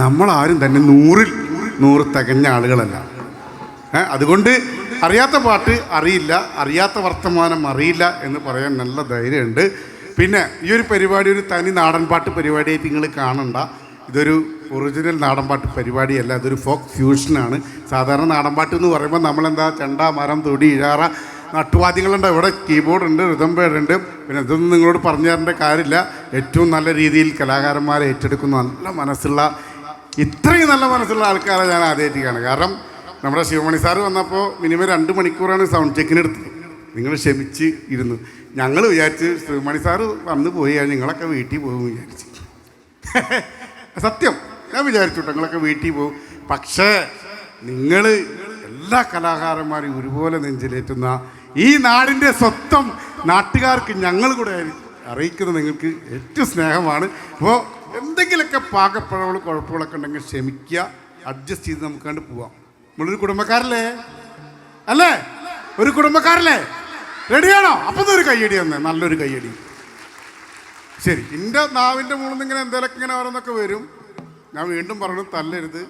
നമ്മളാരും തന്നെ 100-ൽ 100 തികഞ്ഞ ആളുകളല്ല. അതുകൊണ്ട് അറിയാത്ത പാട്ട് അറിയില്ല, അറിയാത്ത വർത്തമാനം അറിയില്ല എന്ന് പറയാൻ നല്ല ധൈര്യമുണ്ട്. പിന്നെ ഈ ഒരു പരിപാടി ഒരു തനി നാടൻ പാട്ട് പരിപാടിയായിട്ട് നിങ്ങൾ കാണണ്ട. ഇതൊരു ഒറിജിനൽ നാടൻ പാട്ട് പരിപാടിയല്ല, ഇതൊരു ഫോക്ക് ഫ്യൂഷനാണ്. സാധാരണ നാടൻ പാട്ട് എന്ന് പറയുമ്പോൾ നമ്മളെന്താ ചെണ്ട, മരം, തൊടി, ഇഴാറ, നട്ടുവാദ്യങ്ങളുണ്ട്, ഇവിടെ കീബോർഡ് ഉണ്ട്, റിതം പാഡ് ഉണ്ട്. പിന്നെ ഇതൊന്നും നിങ്ങളോട് പറഞ്ഞു തരേണ്ട കാര്യമില്ല. ഏറ്റവും നല്ല രീതിയിൽ കലാകാരന്മാരെ ഏറ്റെടുക്കുന്ന നല്ല മനസ്സുള്ള, ഇത്രയും നല്ല മനസ്സുള്ള ആൾക്കാരെ ഞാൻ ആദ്യമായിട്ട് കാണും. കാരണം നമ്മുടെ ശിവമണി സാറ് വന്നപ്പോൾ മിനിമം 2 മണിക്കൂറാണ് സൗണ്ട് ചെക്കിനെടുത്തത്. നിങ്ങൾ ക്ഷമിച്ച് ഇരുന്നു. ഞങ്ങൾ വിചാരിച്ച് ശിവമണി സാറ് വന്നു പോയി നിങ്ങളൊക്കെ വീട്ടിൽ പോകും വിചാരിച്ചു. സത്യം ഞാൻ വിചാരിച്ചു നിങ്ങളൊക്കെ വീട്ടിൽ പോകും. പക്ഷേ നിങ്ങൾ എല്ലാ കലാകാരന്മാരെയും ഒരുപോലെ നെഞ്ചിലേറ്റുന്ന ഈ നാടിൻ്റെ സ്വന്തം നാട്ടുകാർക്ക് ഞങ്ങൾ കൂടെ അറിയിക്കുന്നത് നിങ്ങൾക്ക് ഏറ്റവും സ്നേഹമാണ്. അപ്പോൾ എന്തെങ്കിലുമൊക്കെ പാകപ്പഴകൾ കുഴപ്പങ്ങളൊക്കെ ഉണ്ടെങ്കിൽ ക്ഷമിക്കുക, അഡ്ജസ്റ്റ് ചെയ്ത് നമുക്ക് കണ്ട് പോവാം. നമ്മളൊരു കുടുംബക്കാരല്ലേ അല്ലേ? ഒരു കുടുംബക്കാരല്ലേ? റെഡിയാണോ? അപ്പം ഒരു കയ്യടി തന്നെ, നല്ലൊരു കയ്യടി. ശരി, എൻ്റെ നാവിൻ്റെ മുകളിൽ നിന്ന് ഇങ്ങനെ എന്തെങ്കിലുമൊക്കെ ഇങ്ങനെ ഓരോന്നൊക്കെ വരും. ഞാൻ വീണ്ടും പറഞ്ഞു, തല്ലരുത്.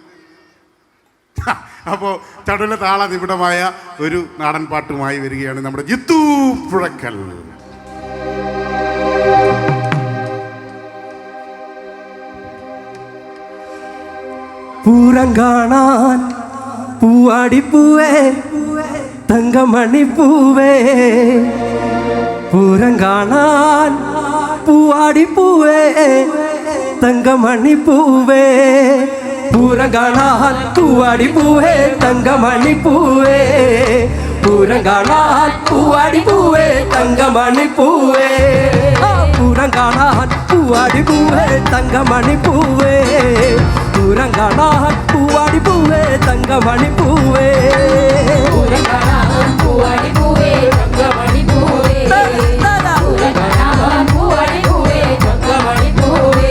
അപ്പോൾ ചടുല താളനിബിഡമായ ഒരു നാടൻ പാട്ടുമായി വരികയാണ് നമ്മുടെ ജിത്തു പുഴക്കൽ. പൂരം കാണാൻ പൂവാടിപ്പൂവേ തങ്കമണിപ്പൂവേ, പൂരം കാണാൻ പൂവാടിപ്പൂവേ തങ്കമണിപ്പൂവേ, പൂരം കാണാൻ പൂവാടിപ്പൂവേ തങ്കമണിപ്പൂവേ, പൂരം കാണാൻ പൂവാടിപ്പൂവേ തങ്കമണിപ്പൂവേ, പൂരം കാണാൻ പൂവാടിപ്പൂവേ തങ്കമണിപ്പൂവേ, പൂരം കാണാൻ പൂവാടിപ്പൂവേ തങ്കമണിപ്പൂവേ, പൂരം കാണാൻ പൂവാടിപ്പൂവേ തങ്കമണിപ്പൂവേ, പൂരം കാണാൻ പൂവാടിപ്പൂവേ തങ്കമണിപ്പൂവേ.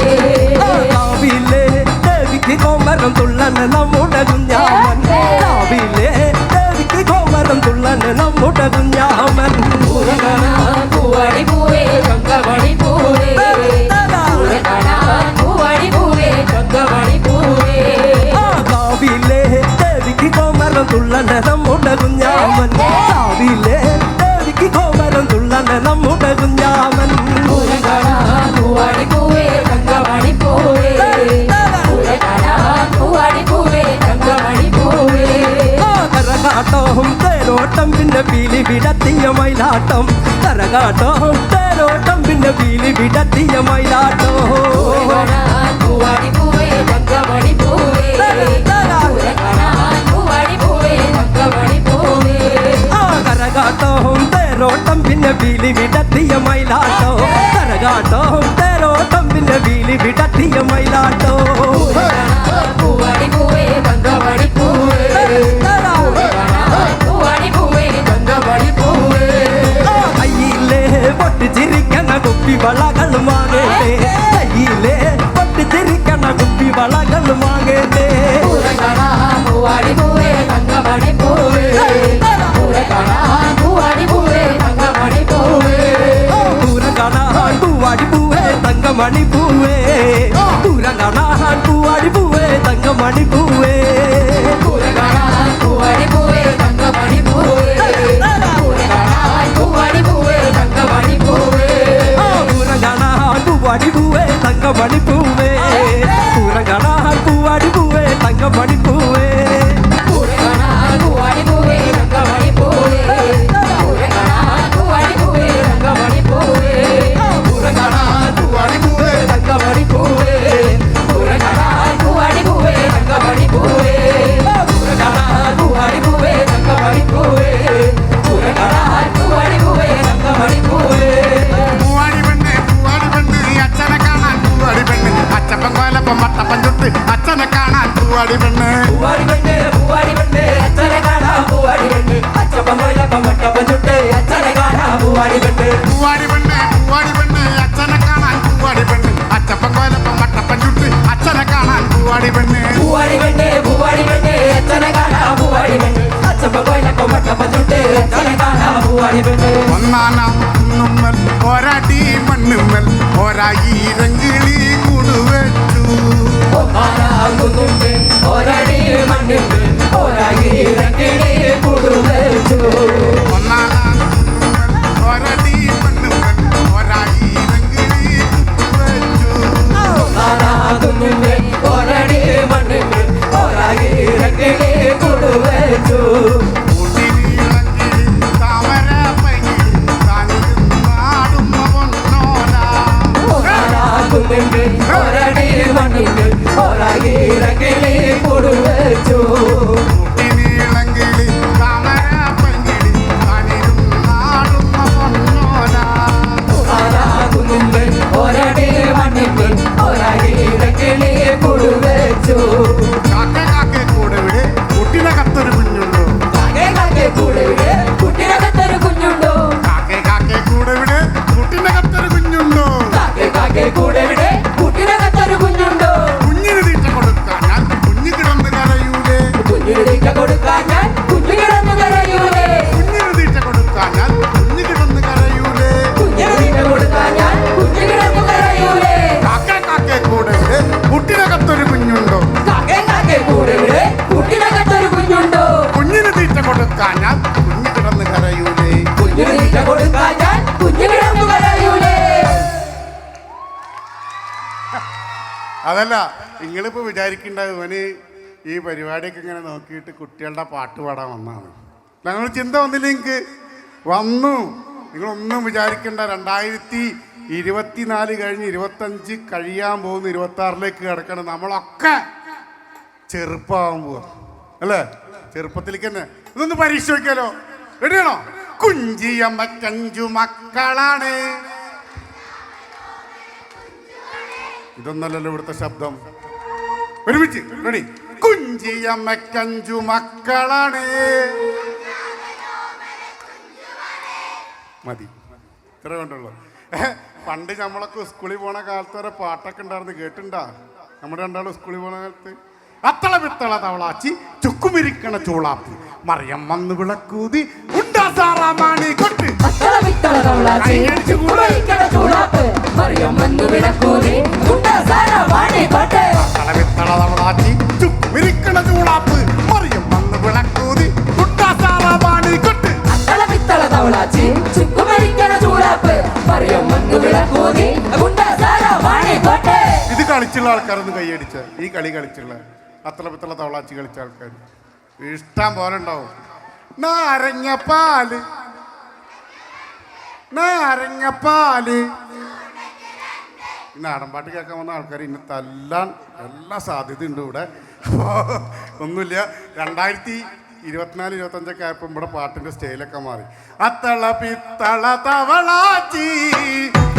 കാവിലെ ദേവിക്ക് കോമരം തുള്ളൻ നമ്മുടെ കുഞ്ഞാമൻ, കാവിലെ ദേവിക്ക് കോമരം തുള്ളൻ നമ്മുടെ കുഞ്ഞാമൻ, പൂരം കാണാൻ പൂവാടിപ്പൂവേ തങ്കമണിപ്പൂവേ, പൂരം കാണാൻ പൂവാടിപ്പൂവേ തങ്കമണിപ്പൂവേ. കാവിലെ ദേവിക്ക് കോമരം തുള്ളൻ നമ്മുടെ കുഞ്ഞാമൻ, കാവിലെ ദേവിക്ക് കോമരം തുള്ളൻ നമ്മുടെ കുഞ്ഞാമൻ, പൂരം കാണാൻ പൂവാടിപ്പൂവേ തങ്കമണിപ്പൂവേ, പൂരം കാണാൻ പൂവാടിപ്പൂവേ തങ്കമണിപ്പൂവേ. കരകാട്ടം തേരോട്ടം പിന്നെ പീലി വിടത്തിയ മയിലാട്ടം, കരകാട്ടം തേരോട്ടം പിന്നെ പീലി വിടത്തിയ മയിലാട്ടം, പൂവാടിപ്പൂവേ തങ്കമണിപ്പൂവേ, പൂരം കാണാൻ പൂവാടിപ്പൂവേ തങ്കമണിപ്പൂവേ. കരകാട്ടം തേരോട്ടം പിന്നെ പീലി വിടത്തിയ മയിലാട്ടം, കരകാട്ടം തേരോട്ടം പിന്നെ പീലി വിടത്തിയ മയിലാട്ടം, പൂവാടിപ്പൂവേ തങ്കമണിപ്പൂവേ, പൂവാടിപ്പൂവേ തങ്കമണിപ്പൂവേ. കയ്യിലെ പൊട്ടിച്ചിരിക്കണ കുപ്പി വളകൾ വാങ്ങേണ്ടേ, കയ്യിലെ പൊട്ടിച്ചിരിക്കണ കുപ്പി വളകൾ വാങ്ങേണ്ടേ, പൂരം കാണാൻ പൂവാടിപ്പൂവേ തങ്കമണിപ്പൂവേ, പൂരം കാണാൻ പൂവാടിപ്പൂവേ തങ്കമണിപ്പൂവേ, പൂരം കാണാൻ പൂവാടിപ്പൂവേ തങ്കമണിപ്പൂവേ, പൂരം കാണാൻ പൂവാടിപ്പൂവേ തങ്കമണിപ്പൂവേ, പൂരം കാണാൻ പൂവാടിപ്പൂവേ തങ്കമണിപ്പൂവേ, പൂരം കാണാൻ പൂവാടിപ്പൂവേ തങ്കമണിപ്പൂവേ, പൂരം കാണാൻ പൂവാടിപ്പൂവേ തങ്കമണിപ്പൂവേ, പൂരം കാണാൻ പൂവാടിപ്പൂവേ തങ്കമണിപ്പൂവേ, പൂരം കാണാൻ പൂവാടിപ്പൂവേ തങ്കമണിപ്പൂവേ, പൂരം കാണാൻ പൂവാടിപ്പൂവേ തങ്കമണിപ്പൂവേ, പൂരം കാണാൻ പൂവാടിപ്പൂവേ തങ്കമണിപ്പൂവേ, പൂരം കാണാൻ പൂവാടിപ്പൂവേ തങ്കമണിപ്പൂവേ, പൂരം കാണാൻ പൂവാടിപ്പൂവേ തങ്കമണിപ്പൂവേ, പൂരം കാണാൻ പൂവാടിപ്പൂവേ തങ്കമണിപ്പൂവേ. പൂവാടി പെണ്ണ് അച്ഛനെ കാണാൻ പൂവാടി പെണ്ണ്, അച്ചപ്പൻ കോലപ്പം മട്ടപ്പൻ ചുട്ട് അച്ഛനെ കാണാൻ പൂവാടി പെണ്ണ്, പൂവാടി പെണ്ണ് പൂവാടി പെണ്ണ് അച്ഛനെ കാണാൻ പൂവാടി പെണ്ണ്, അച്ചപ്പൻ കോലപ്പം മട്ടപ്പൻ ചുട്ട് അച്ഛനെ കാണാൻ പൂവാടി പെണ്ണ്, പൂവാടി പെണ്ണ് അച്ഛനെ കാണാൻ പൂവാടി പെണ്ണ്, അച്ചപ്പൻ കോലപ്പം മട്ടപ്പൻ ചുട്ട് അച്ഛനെ കാണാൻ പൂവാടി പെണ്ണ്, പൂവാടി പെണ്ണ് അച്ഛനെ കാണാൻ പൂവാടി പെണ്ണ്, അച്ചപ്പൻ കോലപ്പം മട്ടപ്പൻ ചുട്ട് അച്ഛനെ കാണാൻ പൂവാടി പെണ്ണ്. ഒന്നാനാം കുന്നുമ്മൽ ഒരടി മണ്ണുമ്മൽ ഒരായിരം കിളി കൂടുവെച്ചു, ഒന്നാനാം അതല്ല, നിങ്ങളിപ്പോൾ വിചാരിക്കേണ്ടത് ഇവന് ഈ പരിപാടിയൊക്കെ ഇങ്ങനെ നോക്കിയിട്ട് കുട്ടികളുടെ പാട്ട് പാടാൻ വന്നാണ്. ഞങ്ങൾ ചിന്ത വന്നില്ല, നിങ്ങൾക്ക് വന്നു. നിങ്ങളൊന്നും വിചാരിക്കേണ്ട. 2024 കഴിഞ്ഞ് 25 കഴിയാൻ പോകുന്ന 26ലേക്ക് കിടക്കണം. നമ്മളൊക്കെ ചെറുപ്പമാകാൻ പോവാ അല്ലേ? ചെറുപ്പത്തിലേക്ക് തന്നെ ഇതൊന്ന് പരീക്ഷ വയ്ക്കാലോ. റെഡിയാണോ? കുഞ്ചിയമ്മയ്ക്ക് 5 മക്കളാണ്. ഇതൊന്നല്ലല്ലോ ഇവിടുത്തെ ശബ്ദം. ഒരുമിച്ച് റെഡി. കുഞ്ചിയമ്മയ്ക്ക് 5 മക്കളാണ്. മതി, ഇത്ര കൊണ്ടുള്ളൂ. പണ്ട് നമ്മളൊക്കെ സ്കൂളിൽ പോണ കാലത്ത് വരെ പാട്ടൊക്കെ ഉണ്ടായിരുന്നു, കേട്ടിണ്ടാ? നമ്മുടെ രണ്ടാളും സ്കൂളിൽ പോണ കാലത്ത് അത്തള പിത്തള തവളാച്ചി ചുക്കുമിരിക്കണ ചൂളാപ്പ് മറിയം വന്ന് വിളക്കൂതി ഉണ്ടാസാറാമാണി കൊട്ട് തവളാച്ചി ചുക്കുമിരിക്കണ ചൂളാപ്പ് മറിയം വന്ന് വിളക്കൂതി ഉണ്ടാസാറാമാണി കൊട്ട്. ഇത് കളിച്ചുള്ള ആൾക്കാരൊന്ന് കൈയടിച്ച, ഈ കളി കളിച്ചുള്ള അത്തള പിത്തള തവളാച്ചി കളിച്ച ആൾക്കാർ ഇഷ്ടം പോലെ ഉണ്ടാവും. നാരങ്ങപ്പാല് നാരങ്ങപ്പാല്. ഈ നാടൻപാട്ട് കേൾക്കാൻ വന്ന ആൾക്കാർ ഇന്ന് തല്ലാൻ എല്ലാ സാധ്യതയുണ്ട് ഇവിടെ. ഒന്നുമില്ല, 2024-25 ആയപ്പോൾ ഇവിടെ പാട്ടിൻ്റെ സ്റ്റൈലൊക്കെ മാറി. അത്തള പിത്തള തവളാച്ചി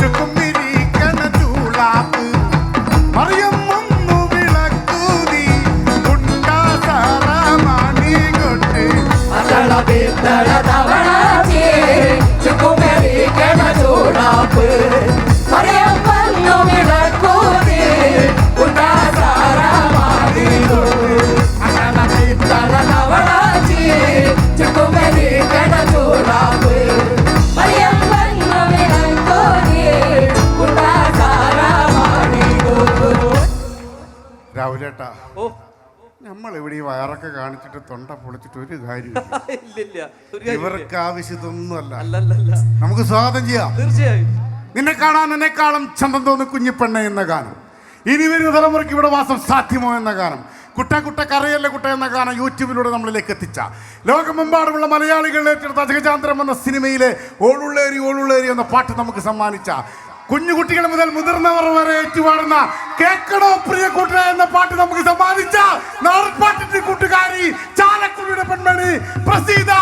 ചുക്കുമിരിക്കണ ചൂളാപ്പ് മറിയം വന്നു വിളക്കൂതി ഉണ്ടാസാറാമാണി കൊട്ട്. അത്തള പിത്തള തവളാച്ചി ചുക്കുമിരിക്കണ ചൂളാപ്പ് മറിയം വന്നു വിളക്കൂതി ഉണ്ടാസാറാമാണി കൊട്ട്. അത്തള പിത്തള തവളാച്ചി ചുക്കുമിരിക്കണ ചൂളാപ്പ് മറിയം വന്നു വിളക്കൂതി ഉണ്ടാസാറാമാണി കൊട്ട്. രാഹുലേട്ടാ, ഓ നമ്മളിവിടെ ഈ വയറൊക്കെ കാണിച്ചിട്ട് തൊണ്ട പൊളിച്ചിട്ട് ഒരു കാര്യം ഇല്ലില്ല, ഇവർക്ക് ആവശ്യതൊന്നുമല്ല. അല്ലല്ല, നമുക്ക് സ്വാഗതം ചെയ്യാം. തീർച്ചയായും. നിന്നെ കാണാൻ എന്നെക്കാളും ചന്തം തോന്നി കുഞ്ഞിപ്പെണ്ണ എന്ന ഗാനം, ഇനി വരുന്ന തലമുറയ്ക്ക് ഇവിടെ വാസം സാധ്യമോ എന്ന ഗാനം, കുട്ട കുട്ട കരയല്ല കുട്ട എന്ന ഗാനം യൂട്യൂബിലൂടെ നമ്മളിലേക്ക് എത്തിച്ച, ലോകമെമ്പാടുമുള്ള മലയാളികൾ ഏറ്റെടുത്ത അജഗജാന്തരം എന്ന സിനിമയിലെ ഓളുള്ളേരി ഓളുള്ളേരി എന്ന പാട്ട് നമുക്ക് സമ്മാനിച്ച, കുഞ്ഞുകുട്ടികൾ മുതൽ മുതിർന്നവർ വരെ ഏറ്റുപാടുന്ന കേക്കടോ പ്രിയ കൂട്ടുകാർ എന്ന പാട്ട് നമുക്ക് സമ്മാനിച്ച നാടൻപാട്ടിന്റെ കൂട്ടുകാരി ചാലക്കുടിയുടെ പെൺമണി പ്രസീത